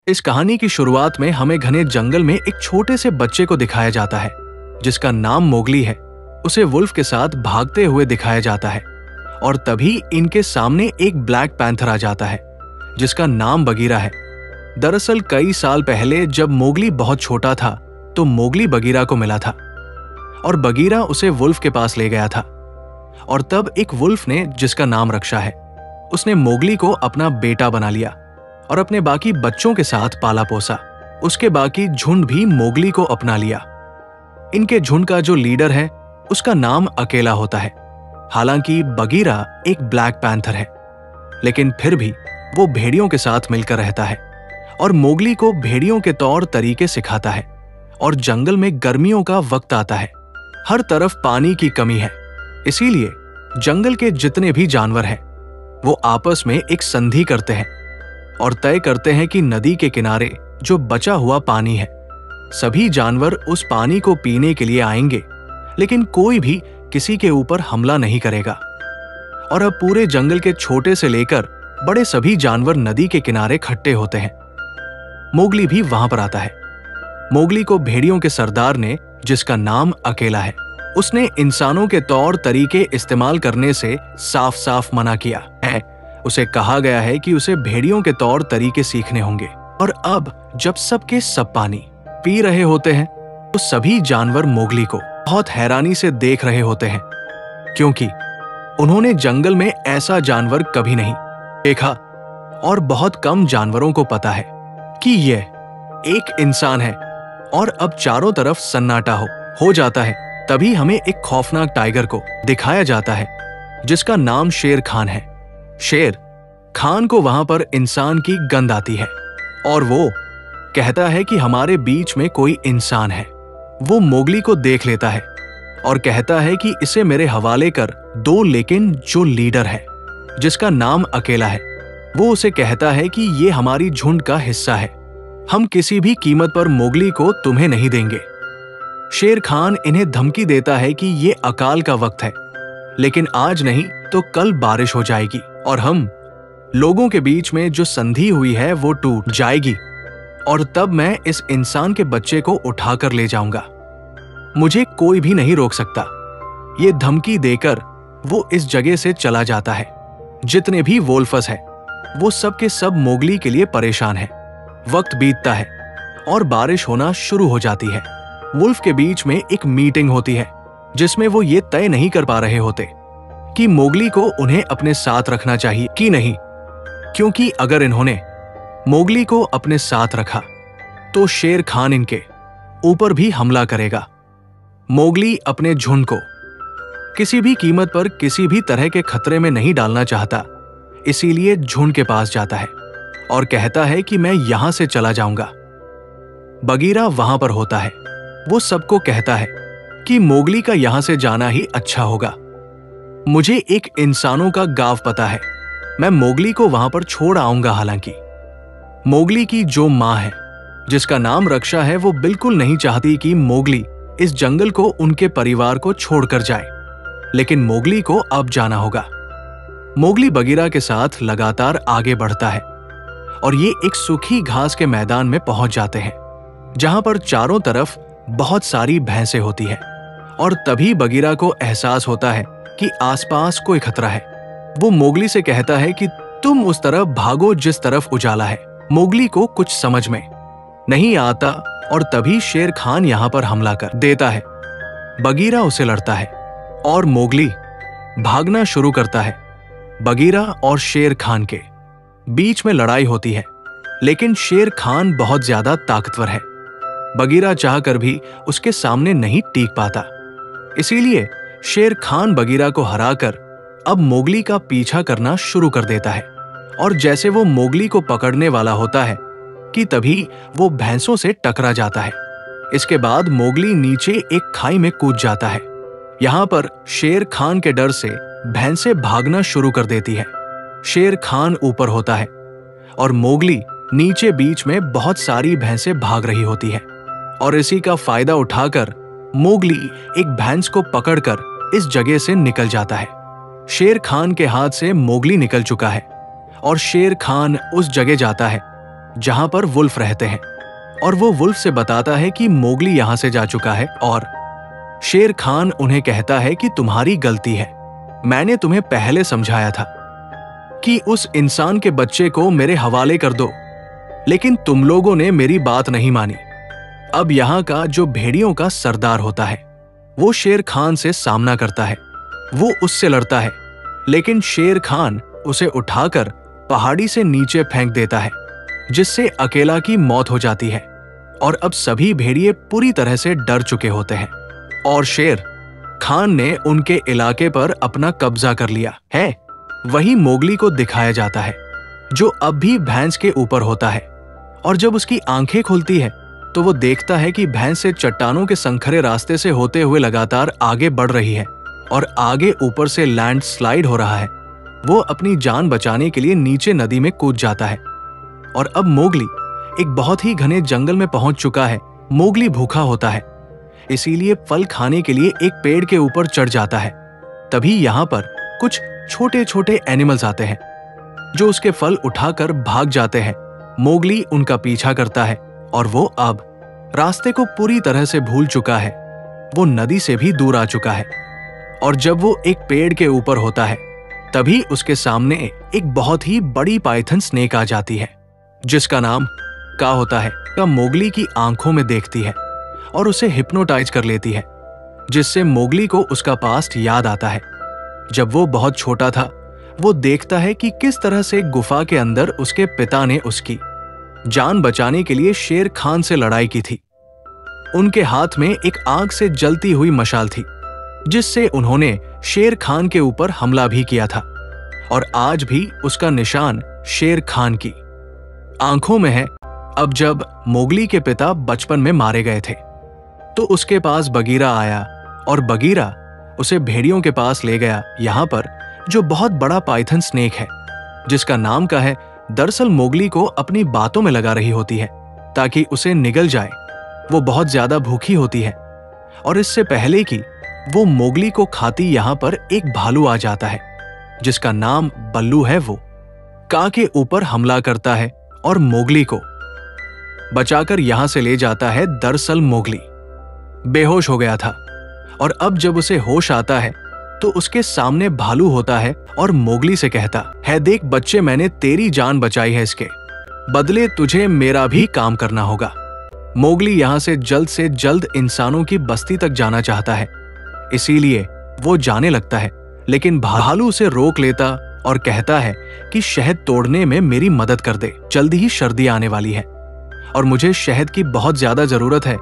इस कहानी की शुरुआत में हमें घने जंगल में एक छोटे से बच्चे को दिखाया जाता है जिसका नाम मोगली है। उसे वुल्फ के साथ भागते हुए दिखाया जाता है और तभी इनके सामने एक ब्लैक पैंथर आ जाता है जिसका नाम बगीरा है। दरअसल कई साल पहले जब मोगली बहुत छोटा था तो मोगली बगीरा को मिला था और बगीरा उसे वुल्फ के पास ले गया था। और तब एक वुल्फ ने, जिसका नाम रक्षा है, उसने मोगली को अपना बेटा बना लिया और अपने बाकी बच्चों के साथ पाला पोसा। उसके बाकी झुंड भी मोगली को अपना लिया। इनके झुंड का जो लीडर है उसका नाम अकेला होता है। हालांकि बगीरा एक ब्लैक पैंथर है, लेकिन फिर भी वो भेड़ियों के साथ मिलकर रहता है और मोगली को भेड़ियों के तौर तरीके सिखाता है। और जंगल में गर्मियों का वक्त आता है, हर तरफ पानी की कमी है, इसीलिए जंगल के जितने भी जानवर हैं वो आपस में एक संधि करते हैं और तय करते हैं कि नदी के किनारे जो बचा हुआ पानी है, सभी जानवर उस पानी को पीने के लिए आएंगे, लेकिन कोई भी किसी के ऊपर हमला नहीं करेगा। और अब पूरे जंगल के छोटे से लेकर बड़े सभी जानवर नदी के किनारे इकट्ठे होते हैं। मोगली भी वहां पर आता है। मोगली को भेड़ियों के सरदार ने, जिसका नाम अकेला है, उसने इंसानों के तौर तरीके इस्तेमाल करने से साफ साफ मना किया है। उसे कहा गया है कि उसे भेड़ियों के तौर तरीके सीखने होंगे। और अब जब सबके सब पानी पी रहे होते हैं तो सभी जानवर मोगली को बहुत हैरानी से देख रहे होते हैं, क्योंकि उन्होंने जंगल में ऐसा जानवर कभी नहीं देखा और बहुत कम जानवरों को पता है कि यह एक इंसान है। और अब चारों तरफ सन्नाटा हो जाता है। तभी हमें एक खौफनाक टाइगर को दिखाया जाता है जिसका नाम शेर खान है। शेर खान को वहां पर इंसान की गंध आती है और वो कहता है कि हमारे बीच में कोई इंसान है। वो मोगली को देख लेता है और कहता है कि इसे मेरे हवाले कर दो, लेकिन जो लीडर है, जिसका नाम अकेला है, वो उसे कहता है कि ये हमारी झुंड का हिस्सा है, हम किसी भी कीमत पर मोगली को तुम्हें नहीं देंगे। शेर खान इन्हें धमकी देता है कि ये अकाल का वक्त है, लेकिन आज नहीं तो कल बारिश हो जाएगी और हम लोगों के बीच में जो संधि हुई है वो टूट जाएगी और तब मैं इस इंसान के बच्चे को उठाकर ले जाऊंगा। मुझे कोई भी नहीं रोक सकता। ये धमकी देकर वो इस जगह से चला जाता है। जितने भी वोल्फस है वो सब के सब मोगली के लिए परेशान है। वक्त बीतता है और बारिश होना शुरू हो जाती है। वुल्फ के बीच में एक मीटिंग होती है जिसमें वो ये तय नहीं कर पा रहे होते कि मोगली को उन्हें अपने साथ रखना चाहिए कि नहीं, क्योंकि अगर इन्होंने मोगली को अपने साथ रखा तो शेर खान इनके ऊपर भी हमला करेगा। मोगली अपने झुंड को किसी भी कीमत पर किसी भी तरह के खतरे में नहीं डालना चाहता, इसीलिए झुंड के पास जाता है और कहता है कि मैं यहां से चला जाऊंगा। बगीरा वहां पर होता है। वो सबको कहता है कि मोगली का यहां से जाना ही अच्छा होगा। मुझे एक इंसानों का गांव पता है, मैं मोगली को वहां पर छोड़ आऊंगा। हालांकि मोगली की जो मां है, जिसका नाम रक्षा है, वो बिल्कुल नहीं चाहती कि मोगली इस जंगल को, उनके परिवार को छोड़कर जाए, लेकिन मोगली को अब जाना होगा। मोगली बगीरा के साथ लगातार आगे बढ़ता है और ये एक सूखी घास के मैदान में पहुंच जाते हैं जहां पर चारों तरफ बहुत सारी भैंसें होती है। और तभी बगीरा को एहसास होता है कि आसपास कोई खतरा है। वो मोगली से कहता है कि तुम उस तरफ भागो जिस तरफ उजाला है। मोगली को कुछ समझ में नहीं आता और तभी शेर खान यहां पर हमला कर देता है। बगीरा उसे लड़ता है और मोगली भागना शुरू करता है। बगीरा और शेर खान के बीच में लड़ाई होती है, लेकिन शेर खान बहुत ज्यादा ताकतवर है। बगीरा चाहकर भी उसके सामने नहीं टिक पाता, इसीलिए शेर खान बगीरा को हराकर अब मोगली का पीछा करना शुरू कर देता है। और जैसे वो मोगली को पकड़ने वाला होता है कि तभी वो भैंसों से टकरा जाता है। इसके बाद मोगली नीचे एक खाई में कूद जाता है। यहाँ पर शेर खान के डर से भैंसें भागना शुरू कर देती है। शेर खान ऊपर होता है और मोगली नीचे बीच में बहुत सारी भैंसें भाग रही होती है और इसी का फायदा उठाकर मोगली एक भैंस को पकड़कर इस जगह से निकल जाता है। शेर खान के हाथ से मोगली निकल चुका है और शेर खान उस जगह जाता है जहां पर वुल्फ रहते हैं, और वो वुल्फ से बताता है कि मोगली यहां से जा चुका है। और शेर खान उन्हें कहता है कि तुम्हारी गलती है, मैंने तुम्हें पहले समझाया था कि उस इंसान के बच्चे को मेरे हवाले कर दो, लेकिन तुम लोगों ने मेरी बात नहीं मानी। अब यहां का जो भेड़ियों का सरदार होता है वो शेर खान से सामना करता है। वो उससे लड़ता है, लेकिन शेर खान उसे उठाकर पहाड़ी से नीचे फेंक देता है, जिससे अकेला की मौत हो जाती है। और अब सभी भेड़िए पूरी तरह से डर चुके होते हैं और शेर खान ने उनके इलाके पर अपना कब्जा कर लिया है। वही मोगली को दिखाया जाता है, जो अब भी भैंस के ऊपर होता है। और जब उसकी आंखें खुलती है तो वो देखता है कि भैंस से चट्टानों के संखरे रास्ते से होते हुए लगातार आगे बढ़ रही है और आगे ऊपर से लैंड स्लाइड हो रहा है। वो अपनी जान बचाने के लिए नीचे नदी में कूद जाता है। और अब मोगली एक बहुत ही घने जंगल में पहुंच चुका है। मोगली भूखा होता है, इसीलिए फल खाने के लिए एक पेड़ के ऊपर चढ़ जाता है। तभी यहां पर कुछ छोटे छोटे एनिमल्स आते हैं जो उसके फल उठाकर भाग जाते हैं। मोगली उनका पीछा करता है और वो अब रास्ते को पूरी तरह से भूल चुका है। वो नदी से भी दूर आ चुका है। और जब वो एक पेड़ के ऊपर होता है तभी उसके सामने एक बहुत ही बड़ी पाइथन स्नेक आ जाती है, जिसका नाम का होता है। का मोगली की आंखों में देखती है और उसे हिप्नोटाइज कर लेती है, जिससे मोगली को उसका पास्ट याद आता है। जब वो बहुत छोटा था वो देखता है कि किस तरह से गुफा के अंदर उसके पिता ने उसकी जान बचाने के लिए शेर खान से लड़ाई की थी। उनके हाथ में एक आग से जलती हुई मशाल थी, जिससे उन्होंने शेर खान के ऊपर हमला भी किया था। और आज भी उसका निशान शेर खान की आंखों में है। अब जब मोगली के पिता बचपन में मारे गए थे तो उसके पास बगीरा आया और बगीरा उसे भेड़ियों के पास ले गया, यहां पर जो बहुत बड़ा पाइथन स्नेक है, जिसका नाम का है। दरअसल मोगली को अपनी बातों में लगा रही होती है ताकि उसे निगल जाए। वो बहुत ज्यादा भूखी होती है और इससे पहले कि वो मोगली को खाती यहां पर एक भालू आ जाता है, जिसका नाम बल्लू है। वो का के ऊपर हमला करता है और मोगली को बचाकर यहां से ले जाता है। दरअसल मोगली बेहोश हो गया था और अब जब उसे होश आता है तो उसके सामने भालू होता है और मोगली से कहता है, देख बच्चे, मैंने तेरी जान बचाई है, इसके बदले तुझे मेरा भी काम करना होगा। मोगली यहां से जल्द इंसानों की बस्ती तक जाना चाहता है, इसीलिए वो जाने लगता है, लेकिन भालू उसे रोक लेता और कहता है कि शहद तोड़ने में मेरी मदद कर दे, जल्द ही सर्दी आने वाली है और मुझे शहद की बहुत ज्यादा जरूरत है।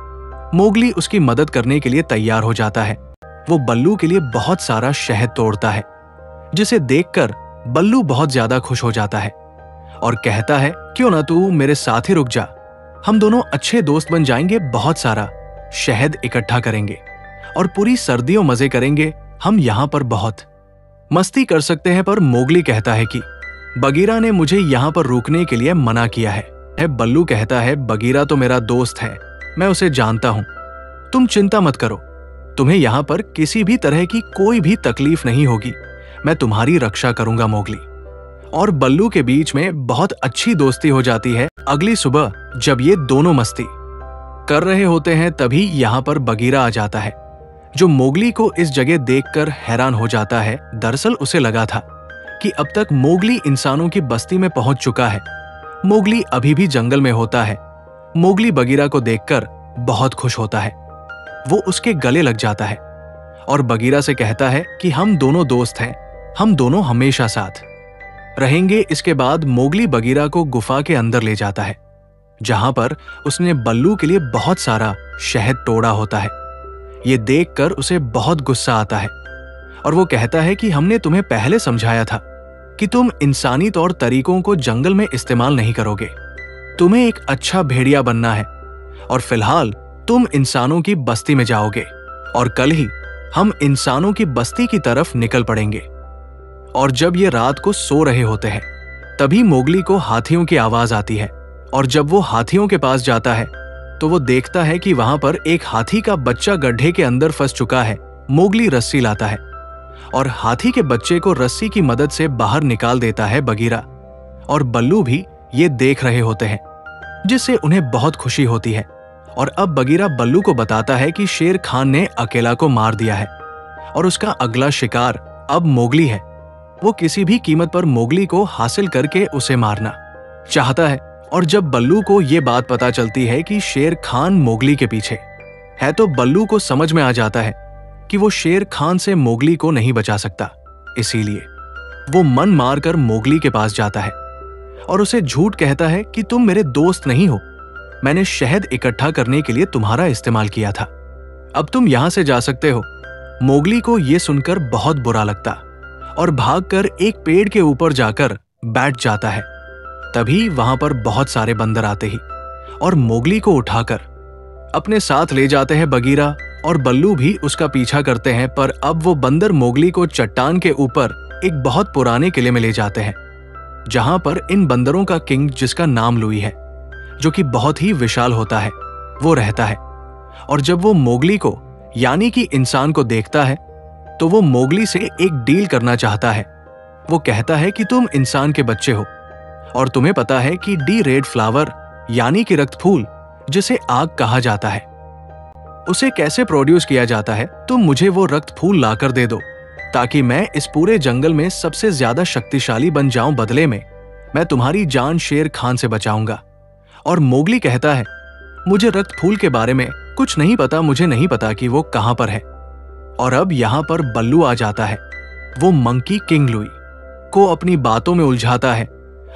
मोगली उसकी मदद करने के लिए तैयार हो जाता है। वो बल्लू के लिए बहुत सारा शहद तोड़ता है, जिसे देखकर बल्लू बहुत ज्यादा खुश हो जाता है और कहता है, क्यों ना तू मेरे साथ ही रुक जा, हम दोनों अच्छे दोस्त बन जाएंगे, बहुत सारा शहद इकट्ठा करेंगे और पूरी सर्दियों मजे करेंगे। हम यहाँ पर बहुत मस्ती कर सकते हैं। पर मोगली कहता है कि बगीरा ने मुझे यहाँ पर रुकने के लिए मना किया है। बल्लू कहता है, बगीरा तो मेरा दोस्त है, मैं उसे जानता हूं, तुम चिंता मत करो, तुम्हें यहाँ पर किसी भी तरह की कोई भी तकलीफ नहीं होगी, मैं तुम्हारी रक्षा करूंगा। मोगली और बल्लू के बीच में बहुत अच्छी दोस्ती हो जाती है। अगली सुबह जब ये दोनों मस्ती कर रहे होते हैं तभी यहाँ पर बगीरा आ जाता है, जो मोगली को इस जगह देखकर हैरान हो जाता है। दरअसल उसे लगा था कि अब तक मोगली इंसानों की बस्ती में पहुंच चुका है, मोगली अभी भी जंगल में होता है। मोगली बगीरा को देखकर बहुत खुश होता है, वो उसके गले लग जाता है और बगीरा से कहता है कि हम दोनों दोस्त हैं, हम दोनों हमेशा साथ रहेंगे। इसके बाद मोगली बगीरा को गुफा के अंदर ले जाता है, जहां पर उसने बल्लू के लिए बहुत सारा शहद तोड़ा होता है। ये देखकर उसे बहुत गुस्सा आता है और वो कहता है कि हमने तुम्हें पहले समझाया था कि तुम इंसानी तौर तरीकों को जंगल में इस्तेमाल नहीं करोगे, तुम्हें एक अच्छा भेड़िया बनना है और फिलहाल तुम इंसानों की बस्ती में जाओगे और कल ही हम इंसानों की बस्ती की तरफ निकल पड़ेंगे। और जब ये रात को सो रहे होते हैं तभी मोगली को हाथियों की आवाज आती है और जब वो हाथियों के पास जाता है तो वो देखता है कि वहां पर एक हाथी का बच्चा गड्ढे के अंदर फंस चुका है। मोगली रस्सी लाता है और हाथी के बच्चे को रस्सी की मदद से बाहर निकाल देता है बगीरा, और बल्लू भी ये देख रहे होते हैं। जिससे उन्हें बहुत खुशी होती है। और अब बगीरा बल्लू को बताता है कि शेर खान ने अकेला को मार दिया है और उसका अगला शिकार अब मोगली है। वो किसी भी कीमत पर मोगली को हासिल करके उसे मारना चाहता है। और जब बल्लू को ये बात पता चलती है कि शेर खान मोगली के पीछे है, तो बल्लू को समझ में आ जाता है कि वो शेर खान से मोगली को नहीं बचा सकता। इसीलिए वो मन मारकर मोगली के पास जाता है और उसे झूठ कहता है कि तुम मेरे दोस्त नहीं हो, मैंने शहद इकट्ठा करने के लिए तुम्हारा इस्तेमाल किया था, अब तुम यहां से जा सकते हो। मोगली को यह सुनकर बहुत बुरा लगता और भागकर एक पेड़ के ऊपर जाकर बैठ जाता है। तभी वहां पर बहुत सारे बंदर आते ही और मोगली को उठाकर अपने साथ ले जाते हैं। बगीरा और बल्लू भी उसका पीछा करते हैं, पर अब वो बंदर मोगली को चट्टान के ऊपर एक बहुत पुराने किले में ले जाते हैं, जहां पर इन बंदरों का किंग, जिसका नाम लुई है, जो कि बहुत ही विशाल होता है, वो रहता है। और जब वो मोगली को यानी कि इंसान को देखता है तो वो मोगली से एक डील करना चाहता है। वो कहता है कि तुम इंसान के बच्चे हो और तुम्हें पता है कि डी रेड फ्लावर यानी कि रक्त फूल, जिसे आग कहा जाता है, उसे कैसे प्रोड्यूस किया जाता है। तुम मुझे वो रक्त फूल लाकर दे दो ताकि मैं इस पूरे जंगल में सबसे ज्यादा शक्तिशाली बन जाऊं। बदले में मैं तुम्हारी जान शेर खान से बचाऊंगा। और मोगली कहता है, मुझे रक्त फूल के बारे में कुछ नहीं पता, मुझे नहीं पता कि वो कहां पर है। और अब यहां पर बल्लू आ जाता है। वो मंकी किंग लुई को अपनी बातों में उलझाता है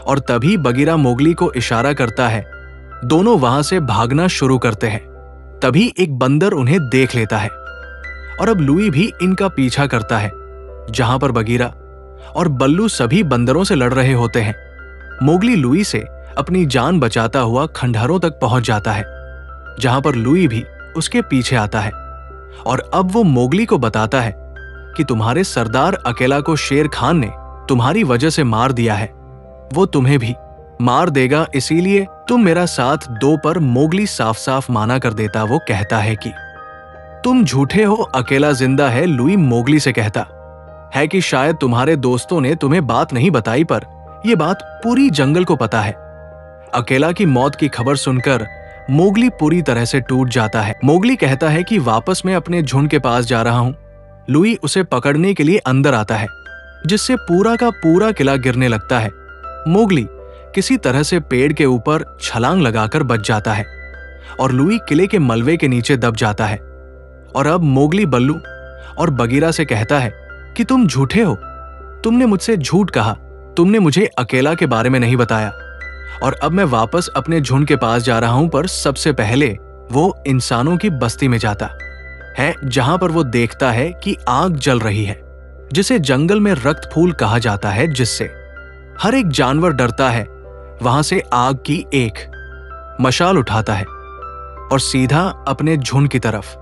और तभी बगीरा मोगली को इशारा करता है। दोनों वहां से भागना शुरू करते हैं। तभी एक बंदर उन्हें देख लेता है और अब लुई भी इनका पीछा करता है। जहां पर बगीरा और बल्लू सभी बंदरों से लड़ रहे होते हैं, मोगली लुई से अपनी जान बचाता हुआ खंडहरों तक पहुंच जाता है, जहां पर लुई भी उसके पीछे आता है। और अब वो मोगली को बताता है कि तुम्हारे सरदार अकेला को शेर खान ने तुम्हारी वजह से मार दिया है, वो तुम्हें भी मार देगा, इसीलिए तुम मेरा साथ दो। पर मोगली साफ साफ माना कर देता। वो कहता है कि तुम झूठे हो, अकेला जिंदा है। लुई मोगली से कहता है कि शायद तुम्हारे दोस्तों ने तुम्हें बात नहीं बताई, पर यह बात पूरी जंगल को पता है। अकेला की मौत की खबर सुनकर मोगली पूरी तरह से टूट जाता है। मोगली कहता है कि वापस मैं अपने झुंड के पास जा रहा हूं। लुई उसे पकड़ने के लिए अंदर आता है, जिससे पूरा का पूरा किला गिरने लगता है। मोगली किसी तरह से पेड़ के ऊपर छलांग लगाकर बच जाता है और लुई किले के मलबे के नीचे दब जाता है। और अब मोगली बल्लू और बगीरा से कहता है कि तुम झूठे हो, तुमने मुझसे झूठ कहा, तुमने मुझे अकेला के बारे में नहीं बताया। और अब मैं वापस अपने झुंड के पास जा रहा हूं, पर सबसे पहले वो इंसानों की बस्ती में जाता है, जहां पर वो देखता है कि आग जल रही है, जिसे जंगल में रक्त फूल कहा जाता है, जिससे हर एक जानवर डरता है। वहां से आग की एक मशाल उठाता है और सीधा अपने झुंड की तरफ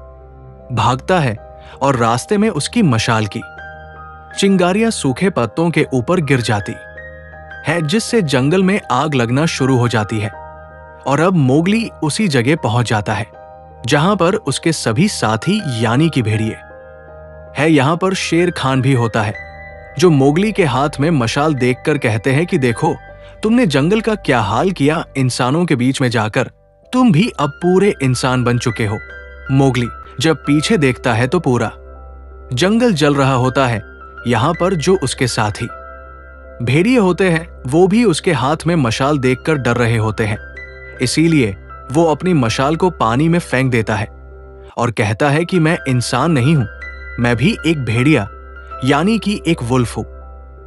भागता है और रास्ते में उसकी मशाल की चिंगारियां सूखे पत्तों के ऊपर गिर जाती है, जिससे जंगल में आग लगना शुरू हो जाती है। और अब मोगली उसी जगह पहुंच जाता है जहां पर उसके सभी साथी यानी कि भेड़िए है। यहां पर शेर खान भी होता है, जो मोगली के हाथ में मशाल देखकर कहते हैं कि देखो, तुमने जंगल का क्या हाल किया, इंसानों के बीच में जाकर तुम भी अब पूरे इंसान बन चुके हो। मोगली जब पीछे देखता है तो पूरा जंगल जल रहा होता है। यहां पर जो उसके साथी भेड़िए होते हैं, वो भी उसके हाथ में मशाल देखकर डर रहे होते हैं। इसीलिए वो अपनी मशाल को पानी में फेंक देता है और कहता है कि मैं इंसान नहीं हूं, मैं भी एक भेड़िया यानी कि एक वुल्फ हूं।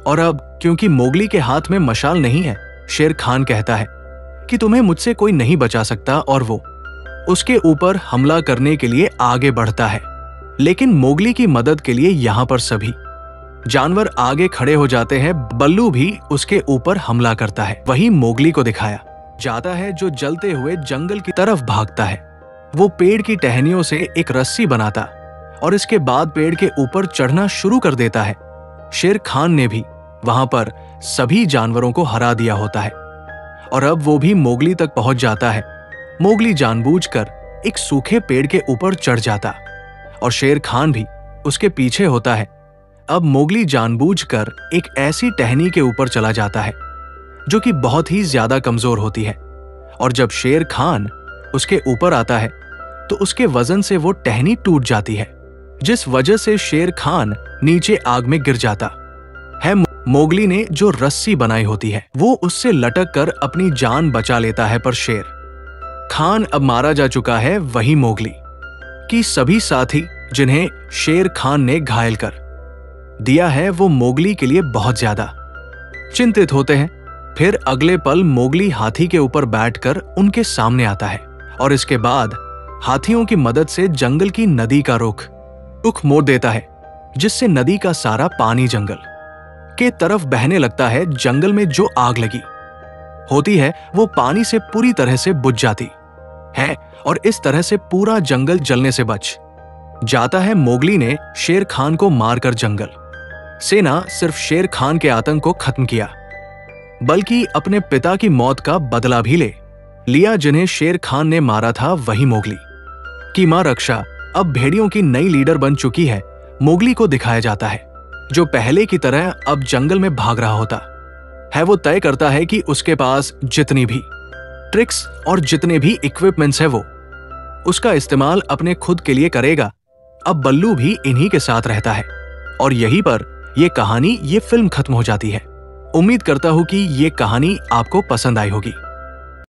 और अब क्योंकि मोगली के हाथ में मशाल नहीं है, शेर खान कहता है कि तुम्हें मुझसे कोई नहीं बचा सकता, और वो उसके ऊपर हमला करने के लिए आगे बढ़ता है। लेकिन मोगली की मदद के लिए यहां पर सभी जानवर आगे खड़े हो जाते हैं। बल्लू भी उसके ऊपर हमला करता है। वहीं मोगली को दिखाया जाता है, जो जलते हुए जंगल की तरफ भागता है। वो पेड़ की टहनियों से एक रस्सी बनाता और इसके बाद पेड़ के ऊपर चढ़ना शुरू कर देता है। शेर खान ने भी वहां पर सभी जानवरों को हरा दिया होता है और अब वो भी मोगली तक पहुंच जाता है। मोगली जानबूझकर एक सूखे पेड़ के ऊपर चढ़ जाता और शेर खान भी उसके पीछे होता है। अब मोगली जानबूझकर एक ऐसी टहनी के ऊपर चला जाता है जो कि बहुत ही ज्यादा कमजोर होती है और जब शेर खान उसके ऊपर आता है तो उसके वजन से वो टहनी टूट जाती है, जिस वजह से शेर खान नीचे आग में गिर जाता है। मोगली ने जो रस्सी बनाई होती है वो उससे लटक कर अपनी जान बचा लेता है, पर शेर खान अब मारा जा चुका है। वही मोगली की सभी साथी जिन्हें शेर खान ने घायल कर दिया है वो मोगली के लिए बहुत ज्यादा चिंतित होते हैं। फिर अगले पल मोगली हाथी के ऊपर बैठकर उनके सामने आता है और इसके बाद हाथियों की मदद से जंगल की नदी का रुख मोड़ देता है, जिससे नदी का सारा पानी जंगल के तरफ बहने लगता है। जंगल में जो आग लगी होती है वो पानी से पूरी तरह से बुझ जाती है और इस तरह से पूरा जंगल जलने से बच जाता है। मोगली ने शेर खान को मारकर जंगल से न सिर्फ शेर खान के आतंक को खत्म किया बल्कि अपने पिता की मौत का बदला भी ले लिया, जिन्हें शेर खान ने मारा था। वही मोगली की मां रक्षा अब भेड़ियों की नई लीडर बन चुकी है। मोगली को दिखाया जाता है जो पहले की तरह अब जंगल में भाग रहा होता है। वो तय करता है कि उसके पास जितनी भी ट्रिक्स और जितने भी इक्विपमेंट्स है वो उसका इस्तेमाल अपने खुद के लिए करेगा। अब बल्लू भी इन्हीं के साथ रहता है और यहीं पर ये कहानी, ये फिल्म खत्म हो जाती है। उम्मीद करता हूं कि ये कहानी आपको पसंद आई होगी।